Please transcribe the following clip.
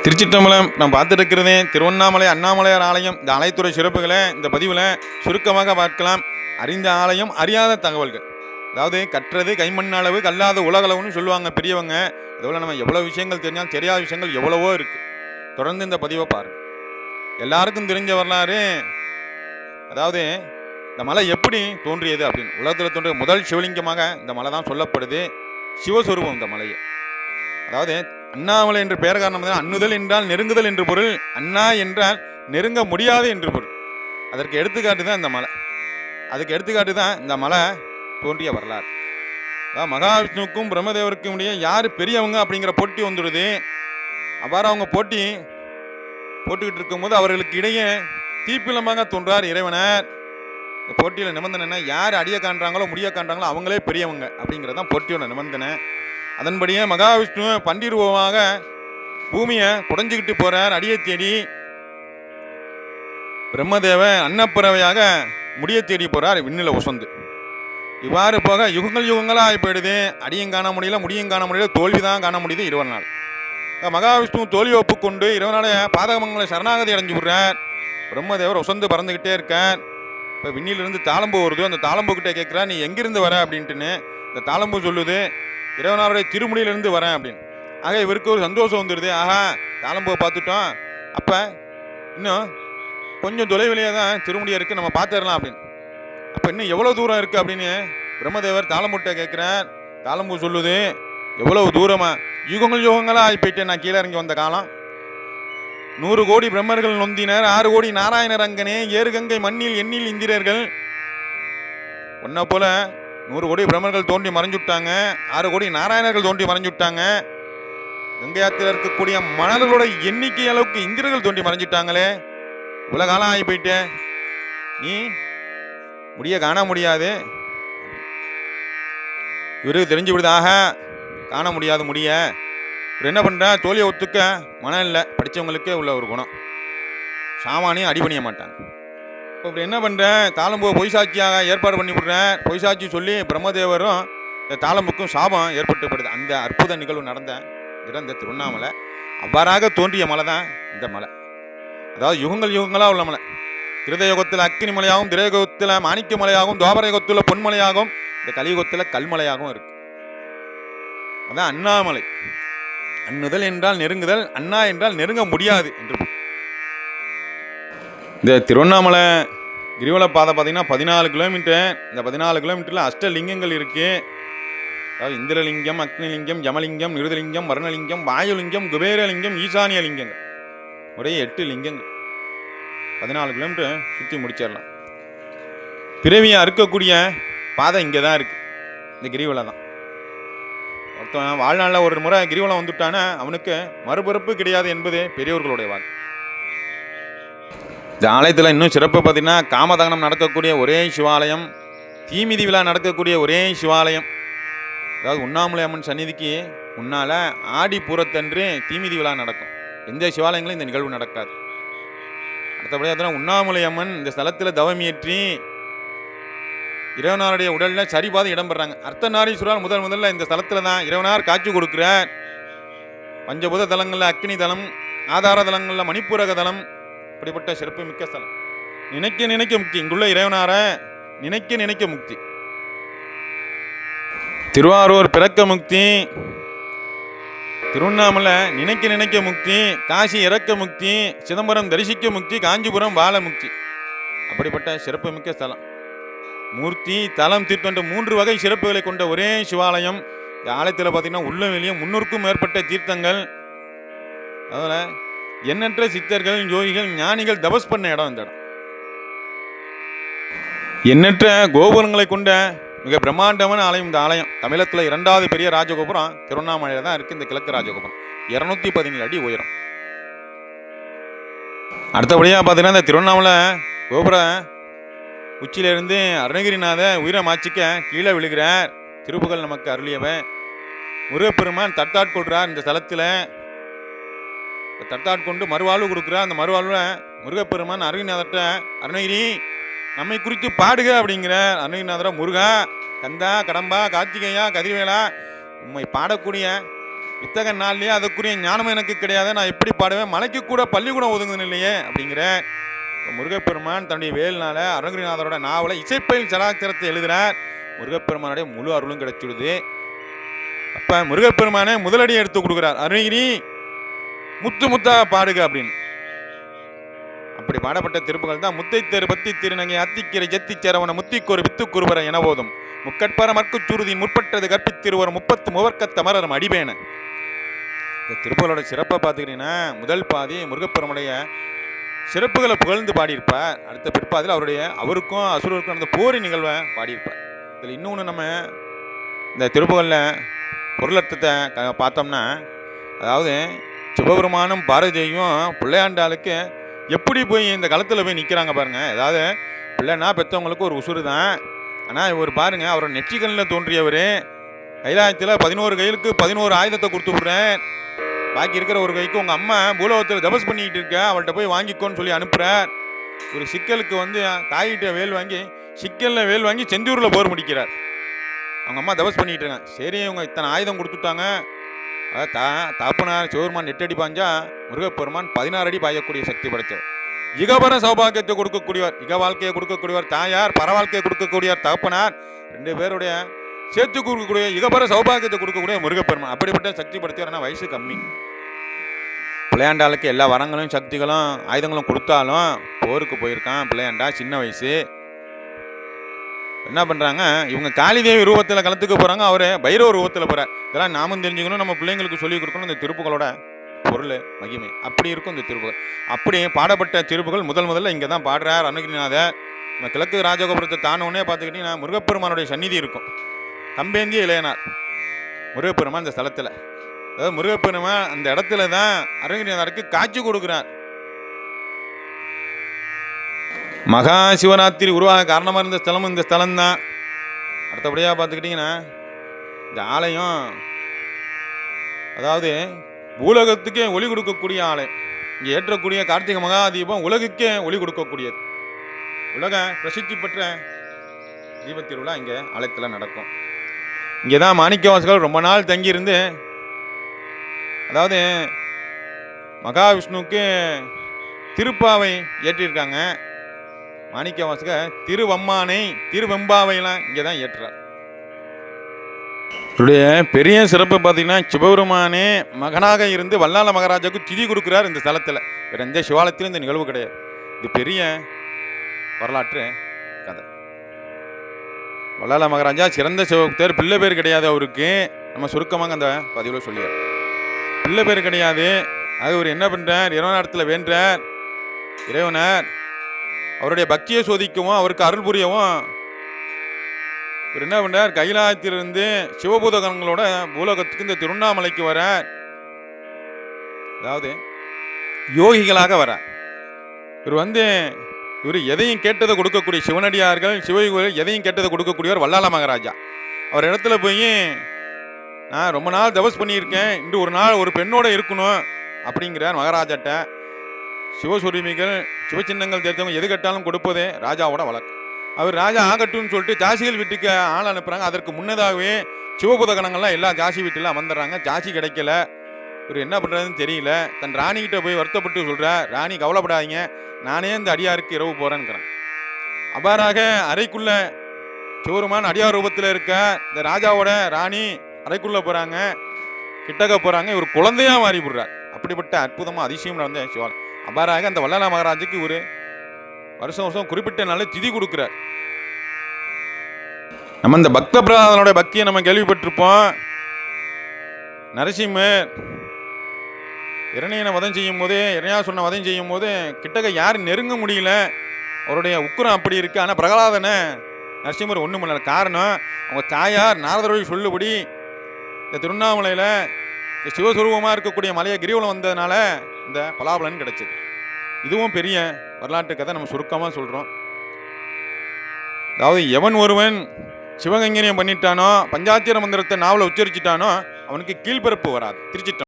திருச்சிற்றம்பலம் நான் பார்த்துட்டு இருக்கிறதே திருவண்ணாமலை அண்ணாமலையார் ஆலயம். இந்த ஆலயத்துறை சிறப்புகளை இந்த பதிவில் சுருக்கமாக பார்க்கலாம். அறிந்த ஆலயம், அறியாத தகவல்கள். அதாவது கற்றது கைமண் அளவு, கல்லாத உலகளவுன்னு சொல்லுவாங்க பெரியவங்க. அதுபோல் நம்ம எவ்வளோ விஷயங்கள் தெரிஞ்சாலும் தெரியாத விஷயங்கள் எவ்வளவோ இருக்குது. தொடர்ந்து இந்த பதிவை பாருங்கள். எல்லாருக்கும் தெரிஞ்ச வரலாறு. அதாவது இந்த மலை எப்படி தோன்றியது அப்படின்னு, உலகத்தில் தோன்றிய முதல் சிவலிங்கமாக இந்த மலை தான் சொல்லப்படுது. சிவஸ்வரூபம் இந்த மலையை. அதாவது அண்ணாமலை என்ற பெயர் காரணம் அண்ணுதல் என்றால் நெருங்குதல் என்று பொருள், அண்ணா என்றால் நெருங்க முடியாது என்று பொருள். அதற்கு எடுத்துக்காட்டு தான் இந்த மலை. அதுக்கு எடுத்துக்காட்டு தான் இந்த மலை தோன்றிய வரலாறு. அதாவது மகாவிஷ்ணுவுக்கும் பிரம்மதேவருக்கும் இடையே யார் பெரியவங்க அப்படிங்கிற போட்டி வந்துடுது. அவ்வாறு அவங்க போட்டுக்கிட்டு இருக்கும்போது அவர்களுக்கு இடையே தீப்பிலமாக தோன்றார் இறைவனர். இந்த போட்டியில் நிபந்தனை யார் அடிய காண்றாங்களோ முடிய காண்றாங்களோ அவங்களே பெரியவங்க அப்படிங்கிறது தான் போட்டியோட நிபந்தனை. அதன்படியே மகாவிஷ்ணு பண்டிருவமாக பூமியை குடைஞ்சிக்கிட்டு போறார் அடியை தேடி. பிரம்மதேவ அன்னப்பறவையாக முடிய தேடி போறார் விண்ணில உசந்து. இவ்வாறு போக யுகங்களாக ஆகி போயிடுது. அடியும் காண முடியல, முடியும் காண முடியல, தோல்விதான் காண முடியுது 20 நாள். மகாவிஷ்ணு தோல்வி ஒப்புக்கொண்டு 20 நாளே பாதகமங்களை சரணாகதி அடைஞ்சு விடுறார். பிரம்மதேவர் உசந்து பறந்துக்கிட்டே இருக்கார். இப்போ விண்ணிலிருந்து தாளம்பு வருது. அந்த தாளம்புக்கிட்டே கேட்குறா, நீ எங்கிருந்து வர அப்படின்ட்டுன்னு. இந்த தாளம்பு சொல்லுது, இறைவனாருடைய திருமுடியிலிருந்து வரேன் அப்படின்னு. ஆக இவருக்கு ஒரு சந்தோஷம் வந்துடுது. ஆஹா, தாளம்புவை பார்த்துட்டோம், அப்போ இன்னும் கொஞ்சம் தொலைவிலேயே தான் திருமுடியாக இருக்குது, நம்ம பார்த்துடலாம் அப்படின்னு. அப்போ இன்னும் எவ்வளோ தூரம் இருக்குது அப்படின்னு பிரம்மதேவர் தாளம்புட்டை கேட்குறார். தாளம்பு சொல்லுது, எவ்வளவு தூரமா, யுகங்களாக ஆகி போயிட்டேன், நான் கீழே இறங்கி வந்த காலம். 100 கோடி பிரம்மர்கள் நொந்தினர், 6 கோடி நாராயணர் அங்கனே, 7 கங்கை மண்ணில் எண்ணில் இந்திரர்கள். ஒன்றை போல 100 கோடி பிரம்மர்கள் தோன்றி மறைஞ்சுட்டாங்க, 6 கோடி நாராயணர்கள் தோன்றி மறைஞ்சுட்டாங்க. கங்கையாத்தில் இருக்கக்கூடிய மணல்களோட எண்ணிக்கை அளவுக்கு இந்திரர்கள் தோன்றி மறைஞ்சிட்டாங்களே. உலகாலம் ஆகி போயிட்டேன், நீ முடிய காண முடியாது. இவருக்கு தெரிஞ்சு விடுதாக காண முடியாது முடிய. இவர் என்ன பண்ணுறா, தோல்வியை ஒத்துக்க மனம் இல்லை. படித்தவங்களுக்கே உள்ள ஒரு குணம், சாமானியம் அடிபணிய மாட்டாங்க. இப்போ இப்படி என்ன பண்ணுறேன், தாளம்புவை பொய் சாட்சியாக ஏற்பாடு பண்ணி விடுறேன். பொய் சாட்சி சொல்லி பிரம்மதேவரும் இந்த தாளம்புக்கும் சாபம் ஏற்பட்டுப்படுது. அந்த அற்புத நிகழ்வு நடந்த இடம் இந்த திருவண்ணாமலை. அவ்வாறாக தோன்றிய மலை தான் இந்த மலை. அதாவது யுகங்களாக உள்ள மலை. கிருத யுகத்தில் அக்கினி மலையாகவும், திரேயுகத்தில் மாணிக்க மலையாகவும், துவாபர யுகத்தில் பொன்மலையாகவும், இந்த கலியுகத்தில் கல்மலையாகவும் இருக்கு. அதான் அண்ணாமலை. அண்ணுதல் என்றால் நெருங்குதல், அண்ணா என்றால் நெருங்க முடியாது என்று. இந்த திருவண்ணாமலை கிரிவல பாதை பார்த்தீங்கன்னா 14 கிலோமீட்டர். இந்த 14 கிலோமீட்டரில் அஷ்டலிங்கங்கள் இருக்குது. அதாவது இந்திரலிங்கம், அக்னிலிங்கம், யமலிங்கம், நிருதலிங்கம், வர்ணலிங்கம், வாயுலிங்கம், குபேரலிங்கம், ஈசானிய லிங்கங்கள். ஒரே 8 லிங்கங்கள். 14 கிலோமீட்டர் சுற்றி முடிச்சிடலாம். பிறவியை அறுக்கக்கூடிய பாதை இங்கே தான் இருக்குது, இந்த கிரிவலம் தான். ஒருத்தன் வாழ்நாளில் ஒரு முறை கிரிவலம் வந்துட்டானா அவனுக்கு மறுபிறப்பு கிடையாது என்பது பெரியவர்களுடைய வாக்கு. இந்த ஆலயத்தில் இன்னும் சிறப்பு பார்த்தீங்கன்னா, காமதகனம் நடக்கக்கூடிய ஒரே சிவாலயம், தீமிதி விழா நடக்கக்கூடிய ஒரே சிவாலயம். அதாவது உண்ணாமலை அம்மன் சந்நிதிக்கு முன்னால் ஆடி பூரத்தன்று தீமிதி விழா நடக்கும். எந்த சிவாலயங்களும் இந்த நிகழ்வு நடக்காது. அடுத்தபடியாக உண்ணாமலை அம்மன் இந்த ஸ்தலத்தில் தவமியற்றி இறைவனாருடைய உடலில் சரிபாதை இடம்பெறாங்க. அர்த்தநாரீஸ்வரர் முதல்ல இந்த ஸ்தலத்தில் தான் இறைவனார் காட்சி கொடுக்குறார். பஞ்சபூத தலங்களில் அக்னி தலம், ஆதார தலங்களில் மணிப்பூரக தலம். இப்படிப்பட்ட சிறப்பு மிக்க ஸ்தலம். நினைக்க முக்தி. இங்குள்ள இறைவனார நினைக்க முக்தி. திருவாரூர் பிறக்க முக்தி, திருவண்ணாமலை நினைக்க முக்தி, காசி இறக்க முக்தி, சிதம்பரம் தரிசிக்க முக்தி, காஞ்சிபுரம் வாழ முக்தி. அப்படிப்பட்ட சிறப்பு மிக்க ஸ்தலம். மூர்த்தி, தலம், தீர்த்தம் 3 வகை சிறப்புகளை கொண்ட ஒரே சிவாலயம். இந்த ஆலயத்தில் பார்த்தீங்கன்னா உள்ள வெளியே 300க்கும் மேற்பட்ட தீர்த்தங்கள். அதில் எண்ணற்ற சித்தர்கள், யோகிகள், ஞானிகள் தபஸ் பண்ண இடம் இந்த இடம். எண்ணற்ற கோபுரங்களை கொண்ட மிக பிரம்மாண்டமான ஆலயம் இந்த ஆலயம். தமிழகத்தில் 2வது பெரிய ராஜகோபுரம் திருவண்ணாமலையில் தான் இருக்குது. இந்த கிழக்கு ராஜகோபுரம் 217 அடி உயரம். அடுத்தபடியாக பார்த்தீங்கன்னா இந்த திருவண்ணாமலை கோபுர உச்சியிலிருந்து அருணகிரிநாத உயிரை மாச்சிக்க கீழே விழுகிறார். திருப்புகள் நமக்கு அருளியவன் முருகப்பெருமான் தட்டாட்கொள்கிறார். இந்த ஸ்தலத்தில் தட்டாட்கொண்டு மறுவாழ்வு கொடுக்குறார். அந்த மறுவாழ்வில் முருகப்பெருமான் அருணகிரிநாதர்கிட்ட, அருணகிரி நம்மை குறித்து பாடுக அப்படிங்கிற. அருணகிரிநாதரை, முருகா, கந்தா, கடம்பா, கார்த்திகையா, கதிர்வேலா, உம்மை பாடக்கூடிய இத்தக நாள்லயே அதுக்குரிய ஞானம் எனக்கு கிடையாது, நான் எப்படி பாடுவேன், மலைக்கு கூட பள்ளிக்கூடம் ஒதுங்குது இல்லையே அப்படிங்கிற முருகப்பெருமான் தன்னுடைய வேல்னால அருணகிரிநாதரோட நாவலை இசைப்பயில் சராச்சரத்தை எழுதுகிறார். முருகப்பெருமானுடைய முழு அருளும் கிடைச்சிடுது. அப்ப முருகப்பெருமானே முதலடியை எடுத்து கொடுக்குறார், அருணகிரி முத்து முத்தாக பாடுக அப்படின்னு. அப்படி பாடப்பட்ட திருப்புகள் தான் முத்தை தேர் பத்தி திருநங்கை அத்திக்கிரை ஜத்தி சேரவன முத்திக்கொரு வித்து குருவர என போதும் முக்கட்பர மற்கு சுருதியின் முற்பட்டது கற்பித்திருவர் 30 முவர்க்கத்த மரரும் அடிபேன. இந்த திருப்புகளோட சிறப்பை பார்த்துக்கிட்டீங்கன்னா முதல் பாதி முருகப்பெருமுடைய சிறப்புகளை புகழ்ந்து பாடியிருப்பார். அடுத்த பிற்பாதில் அவருக்கும் அசுரருக்கும் அந்த போரி நிகழ்வை பாடியிருப்பார். இதில் இன்னொன்று நம்ம இந்த திருப்புகளில் பொருளர்த்தத்தை பார்த்தோம்னா, அதாவது சிவபெருமானும் பாரதியும் பிள்ளையாண்டாளுக்கு எப்படி போய் இந்த களத்தில் போய் நிற்கிறாங்க பாருங்கள். அதாவது பிள்ளைன்னா பெற்றவங்களுக்கு ஒரு உசுறு தான். ஆனால் இவர் பாருங்கள், அவரோட நெற்றிகளில் தோன்றியவர் கைலாயத்தில் 11 கைகளுக்கு 11 ஆயுதத்தை கொடுத்து விட்றேன், பாக்கி இருக்கிற ஒரு கைக்கு உங்கள் அம்மா பூலோகத்தில் தபஸ் பண்ணிக்கிட்டு இருக்க, அவள்கிட்ட போய் வாங்கிக்கோன்னு சொல்லி அனுப்புகிறார். ஒரு சிக்கலுக்கு தாயிட்ட வேல் வாங்கி சிக்கலில் வேல் வாங்கி செந்தூரில் போர் முடிக்கிறார். அவங்க அம்மா தபஸ் பண்ணிக்கிட்டு இருக்காங்க. சரி, இவங்க இத்தனை ஆயுதம் கொடுத்துட்டாங்க. தாப்பனார் சிவபெருமான் 8 அடி பாஞ்சா முருகப்பெருமான் 16 அடி பாயக்கூடிய சக்தி படைத்தவர். இகபர சௌபாகியத்தை கொடுக்கக்கூடியவர், இக வாழ்க்கையை கொடுக்கக்கூடியவர் தாயார், பர வாழ்க்கையை கொடுக்கக்கூடியவர் தகப்பனார். 2 பேருடைய சேர்த்து கொடுக்கக்கூடிய இகபர சௌபாகியத்தை கொடுக்கக்கூடிய முருகப்பெருமான். அப்படிப்பட்ட சக்தி படைத்தவர். ஆனால் வயசு கம்மி. பிள்ளையாண்டாளுக்கு எல்லா வரங்களும் சக்திகளும் ஆயுதங்களும் கொடுத்தாலும் போருக்கு போயிருக்கான் பிள்ளையாண்டா, சின்ன வயசு. என்ன பண்ணுறாங்க, இவங்க காளிதேவி ரூபத்தில் களத்துக்கு போகிறாங்க, அவர் பைரவ ரூபத்தில் போகிறார். இதெல்லாம் நாமும் தெரிஞ்சுக்கணும், நம்ம பிள்ளைங்களுக்கு சொல்லிக் கொடுக்கணும். இந்த திருப்புகளோட பொருள் மகிமை அப்படி இருக்கும். இந்த திருப்புகள் அப்படி பாடப்பட்ட திருப்புகள் முதல்ல இங்கே தான் பாடுறார் அருணகிரிநாதர். நம்ம கிழக்கு ராஜகோபுரத்தை தானோன்னே பார்த்துக்கிட்டிங்கன்னா முருகப்பெருமானுடைய சந்நிதி இருக்கும். கம்பேந்திய இளையனார் முருகப்பெருமான் இந்த ஸ்தலத்தில், அதாவது முருகப்பெருமான் அந்த இடத்துல தான் அருணகிரிநாதருக்கு காட்சி கொடுக்குறார். மகா சிவராத்திரி உருவாக காரணமாக இருந்த ஸ்தலமும் இந்த ஸ்தலம் தான். அடுத்தபடியாக பார்த்துக்கிட்டிங்கன்னா இந்த ஆலயம், அதாவது பூலகத்துக்கே ஒளி கொடுக்கக்கூடிய ஆலயம். இங்கே ஏற்றக்கூடிய கார்த்திகை மகாதீபம் உலகுக்கே ஒளி கொடுக்கக்கூடியது. உலக பிரசித்தி பெற்ற தீபத்திருவிழா இங்கே ஆலயத்தில் நடக்கும். இங்கே தான் மாணிக்கவாசகர் ரொம்ப நாள் தங்கியிருந்து, அதாவது மகாவிஷ்ணுவுக்கு திருப்பாவை ஏற்றிருக்காங்க. மாணிக்கவாசகர் திருவம்மானை திருவெம்பாவையெல்லாம் இங்கே தான் ஏற்றுறார். இவருடைய பெரிய சிறப்பு பார்த்தீங்கன்னா, சிவபெருமானே மகனாக இருந்து வல்லாள மகாராஜாவுக்கு திதி கொடுக்குறார் இந்த ஸ்தலத்தில். வேறு எந்த சிவாலயத்திலும் இந்த நிகழ்வு கிடையாது. இது பெரிய வரலாற்று கதை. வல்லாள மகாராஜா சிறந்த சிவபக்தர், பிள்ளை பேர் கிடையாது அவருக்கு. நம்ம சுருக்கமாக அந்த பதிவில் சொல்லியார், பிள்ளை பேர் கிடையாது. ஆக அவர் என்ன பண்ணுறார், இறைவனாரத்தில் வேண்டார். இறைவனார் அவருடைய பக்தியை சோதிக்கவும் அவருக்கு அருள் புரியவும் இவர் என்ன பண்ணுறார், கைலாயத்திலிருந்து சிவபூதகங்களோட பூலோகத்துக்கு இந்த திருவண்ணாமலைக்கு வர, அதாவது யோகிகளாக வர. இவர் எதையும் கேட்டதை கொடுக்கக்கூடிய சிவனடியார்கள், சிவயோகிகள் எதையும் கேட்டதை கொடுக்கக்கூடியவர் வல்லாள மகாராஜா. அவர் இடத்துல போய், நான் ரொம்ப நாள் தபஸ் பண்ணியிருக்கேன், இன்று ஒரு நாள் ஒரு பெண்ணோட இருக்கணும் அப்படிங்கிறார் மகாராஜாட்ட. சிவசுரிமிகள் சிவச்சின்னங்கள் தெரிஞ்சவங்க எது கேட்டாலும் கொடுப்பதே ராஜாவோட வழக்கு. அவர் ராஜா ஆகட்டும்னு சொல்லிட்டு ஜாசிகள் வீட்டுக்கு ஆள் அனுப்புகிறாங்க. அதற்கு முன்னதாகவே சிவபுதகணங்கள்லாம் எல்லா ஜாசி வீட்டிலாம் வந்துடுறாங்க. ஜாசி கிடைக்கல. இவர் என்ன பண்ணுறதுன்னு தெரியல. தன் ராணிகிட்ட போய் வருத்தப்பட்டு சொல்கிறார், ராணி கவலைப்படாதீங்க, நானே இந்த அடியாருக்கு இரவு போகிறேன்னுக்கிறேன். அவ்வாறாக அறைக்குள்ளே சிவருமான் அடியார் ரூபத்தில் இருக்க இந்த ராஜாவோட ராணி அறைக்குள்ளே போகிறாங்க, கிட்டக்க போகிறாங்க. இவர் குழந்தையாக மாறி விடுறார். அப்படிப்பட்ட அற்புதமாக அதிசயம் நடந்த சிவாலயம். அவ்வாறாக அந்த வல்லாள மகாராஜுக்கு ஒரு வருஷம் குறிப்பிட்ட நாள் திதி கொடுக்குறார். நம்ம இந்த பக்த பிரகலாதனோட பக்தியை நம்ம கேள்விப்பட்டிருப்போம். நரசிம்மர் இரணியனை வதம் செய்யும் போது, இரணியாசுரனை வதம் செய்யும் போது கிட்டக்க யாரும் நெருங்க முடியல. அவருடைய உக்கிரம் அப்படி இருக்கு. ஆனால் பிரகலாதனை நரசிம்மர் ஒன்றும் பண்ணல. காரணம், அவங்க தாயார் நாரதரோடு சொல்லுபடி இந்த திருவண்ணாமலையில் சிவஸ்வரூபமாக இருக்கக்கூடிய மலையை கிரிவலம் வந்ததுனால இந்த பலாபலன் கிடைச்சது. இதுவும் பெரிய வரலாற்று கதை நம்ம சுருக்கமாக சொல்கிறோம். அதாவது எவன் ஒருவன் சிவகங்கரியம் பண்ணிட்டானோ, பஞ்சாட்சர மந்திரத்தை நாவலை உச்சரிச்சிட்டானோ, அவனுக்கு கீழ்பிறப்பு வராது. திருச்சிட்டான்.